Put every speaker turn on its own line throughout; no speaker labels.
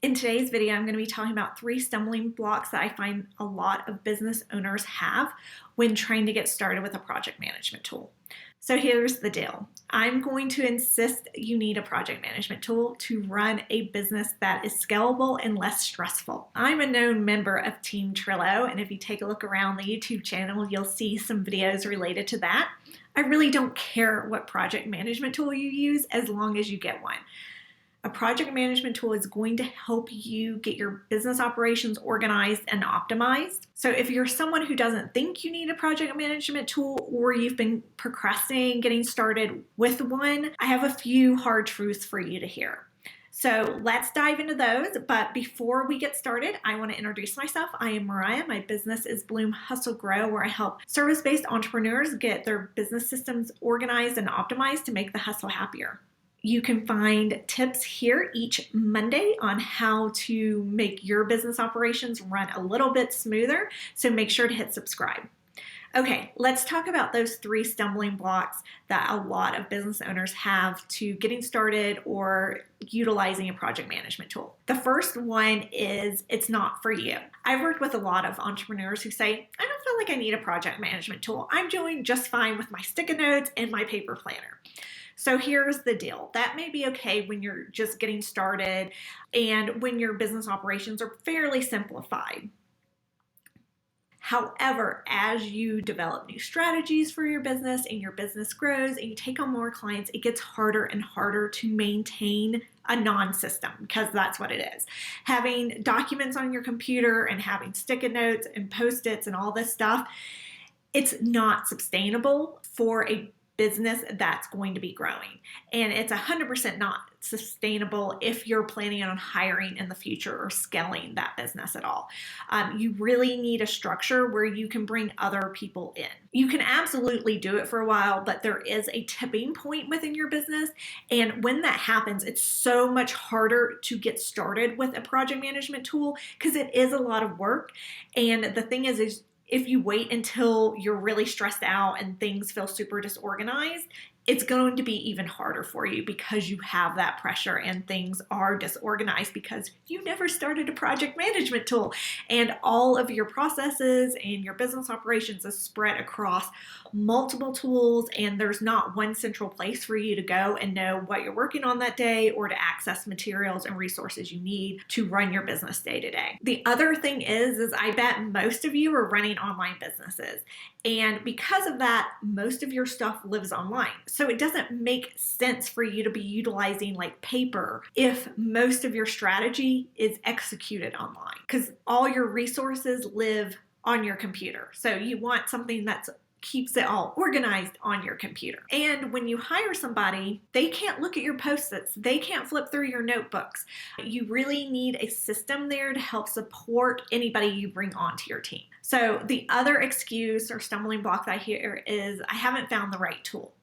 In today's video, I'm going to be talking about 3 stumbling blocks that I find a lot of business owners have when trying to get started with a project management tool. So here's the deal. I'm going to insist you need a project management tool to run a business that is scalable and less stressful. I'm a known member of Team Trello, and if you take a look around the YouTube channel, you'll see some videos related to that. I really don't care what project management tool you use as long as you get one. A project management tool is going to help you get your business operations organized and optimized. So if you're someone who doesn't think you need a project management tool, or you've been procrastinating getting started with one, I have a few hard truths for you to hear. So let's dive into those. But before we get started, I want to introduce myself. I am Mariah. My business is Bloom Hustle Grow, where I help service-based entrepreneurs get their business systems organized and optimized to make the hustle happier. You can find tips here each Monday on how to make your business operations run a little bit smoother, so make sure to hit subscribe. Okay, let's talk about those 3 stumbling blocks that a lot of business owners have to getting started or utilizing a project management tool. The first one is it's not for you. I've worked with a lot of entrepreneurs who say, I don't feel like I need a project management tool. I'm doing just fine with my sticky notes and my paper planner. So here's the deal. That may be okay when you're just getting started and when your business operations are fairly simplified. However, as you develop new strategies for your business and your business grows and you take on more clients, it gets harder and harder to maintain a non-system, because that's what it is. Having documents on your computer and having sticky notes and Post-its and all this stuff, it's not sustainable for a business that's going to be growing. And it's 100% not sustainable if you're planning on hiring in the future or scaling that business at all. You really need a structure where you can bring other people in. You can absolutely do it for a while, but there is a tipping point within your business. And when that happens, it's so much harder to get started with a project management tool because it is a lot of work. And the thing is if you wait until you're really stressed out and things feel super disorganized, it's going to be even harder for you because you have that pressure and things are disorganized because you never started a project management tool and all of your processes and your business operations is spread across multiple tools, and there's not one central place for you to go and know what you're working on that day or to access materials and resources you need to run your business day to day. The other thing is I bet most of you are running online businesses, and because of that, most of your stuff lives online. So it doesn't make sense for you to be utilizing like paper if most of your strategy is executed online, because all your resources live on your computer. So you want something that keeps it all organized on your computer. And when you hire somebody, they can't look at your Post-its. They can't flip through your notebooks. You really need a system there to help support anybody you bring onto your team. So the other excuse or stumbling block that I hear is I haven't found the right tool.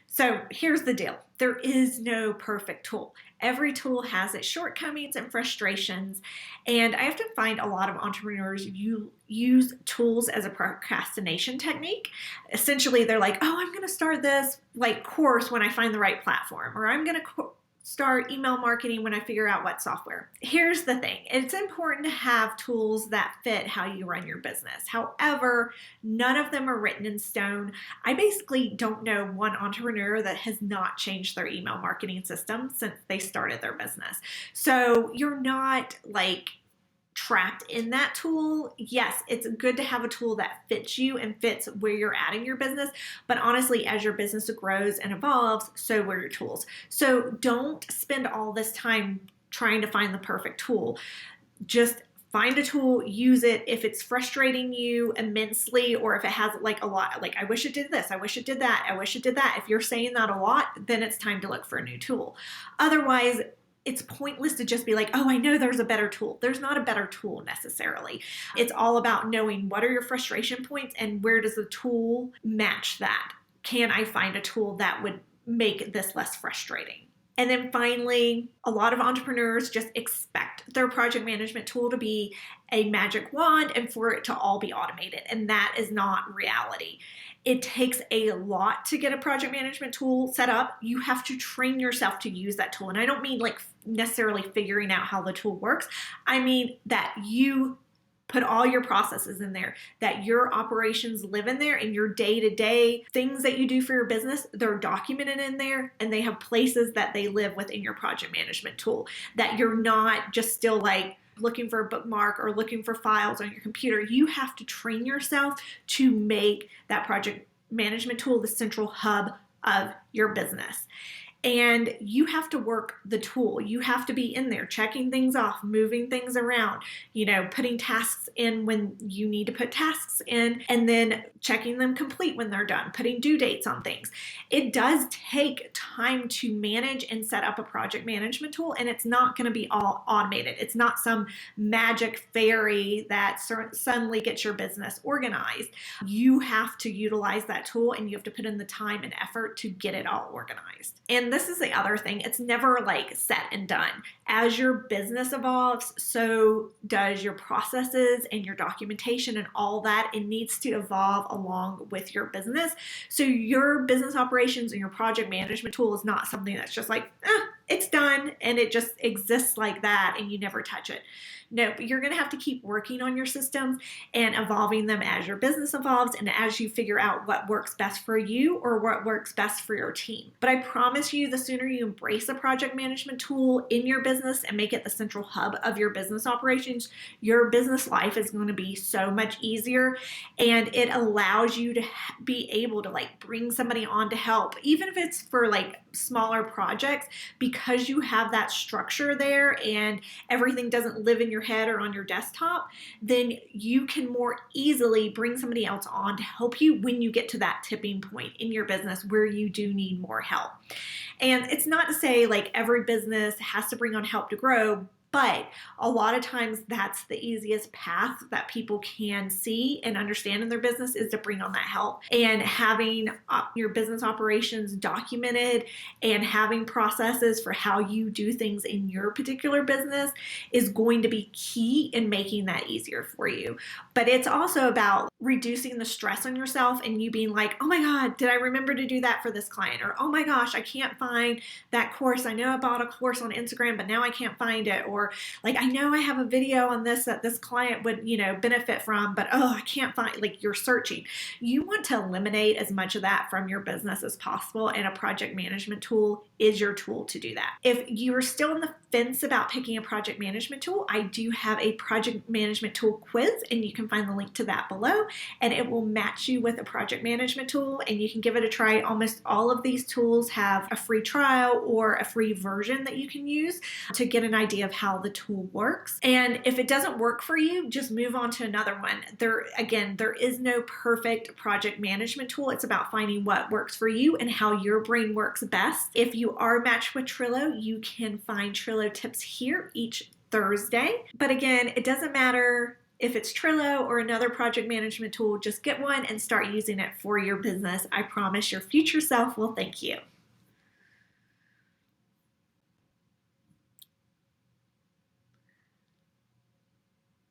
So here's the deal. There is no perfect tool. Every tool has its shortcomings and frustrations, and I have to find a lot of entrepreneurs use tools as a procrastination technique. Essentially, they're like, oh, I'm going to start this course when I find the right platform, or I'm going to start email marketing when I figure out what software. Here's the thing. It's important to have tools that fit how you run your business. However, none of them are written in stone. I basically don't know one entrepreneur that has not changed their email marketing system since they started their business. So you're not trapped in that tool. Yes, it's good to have a tool that fits you and fits where you're at in your business, but honestly, as your business grows and evolves, so will your tools. So don't spend all this time trying to find the perfect tool. Just find a tool, use it. If it's frustrating you immensely, or if it has a lot, I wish it did this, I wish it did that, I wish it did that. If you're saying that a lot, then it's time to look for a new tool. Otherwise, it's pointless to just be like, oh, I know there's a better tool. There's not a better tool necessarily. It's all about knowing what are your frustration points and where does the tool match that. Can I find a tool that would make this less frustrating? And then finally, a lot of entrepreneurs just expect their project management tool to be a magic wand and for it to all be automated. And that is not reality. It takes a lot to get a project management tool set up. You have to train yourself to use that tool. And I don't mean like necessarily figuring out how the tool works. I mean that you put all your processes in there, that your operations live in there, and your day-to-day things that you do for your business, they're documented in there, and they have places that they live within your project management tool, that you're not just still like looking for a bookmark or looking for files on your computer. You have to train yourself to make that project management tool the central hub of your business. And you have to work the tool. You have to be in there checking things off, moving things around, putting tasks in when you need to put tasks in, and then checking them complete when they're done, putting due dates on things. It does take time to manage and set up a project management tool, and it's not going to be all automated. It's not some magic fairy that suddenly gets your business organized. You have to utilize that tool, and you have to put in the time and effort to get it all organized. And this is the other thing. It's never like set and done. As your business evolves, so does your processes and your documentation and all that. It needs to evolve along with your business. So your business operations and your project management tool is not something that's just like, it's done and it just exists like that and you never touch it. No, but you're going to have to keep working on your systems and evolving them as your business evolves and as you figure out what works best for you or what works best for your team. But I promise you, the sooner you embrace a project management tool in your business and make it the central hub of your business operations, your business life is going to be so much easier, and it allows you to be able to like bring somebody on to help, even if it's for like smaller projects, because you have that structure there and everything doesn't live in your head or on your desktop, then you can more easily bring somebody else on to help you when you get to that tipping point in your business where you do need more help. And it's not to say like every business has to bring on help to grow, but a lot of times that's the easiest path that people can see and understand in their business is to bring on that help. And having your business operations documented and having processes for how you do things in your particular business is going to be key in making that easier for you. But it's also about reducing the stress on yourself and you being like, oh my God, did I remember to do that for this client? Or, oh my gosh, I can't find that course. I know I bought a course on Instagram, but now I can't find it. Or like, I know I have a video on this that this client would, benefit from, but I can't find, like you're searching. You want to eliminate as much of that from your business as possible, and a project management tool is your tool to do that. If you're still on the fence about picking a project management tool, I do have a project management tool quiz, and you can find the link to that below, and it will match you with a project management tool, and you can give it a try. Almost all of these tools have a free trial or a free version that you can use to get an idea of how the tool works. And if it doesn't work for you, just move on to another one. There is no perfect project management tool. It's about finding what works for you and how your brain works best. If you are matched with Trello, you can find Trello tips here each Thursday. But again, it doesn't matter if it's Trello or another project management tool, just get one and start using it for your business. I promise your future self will thank you.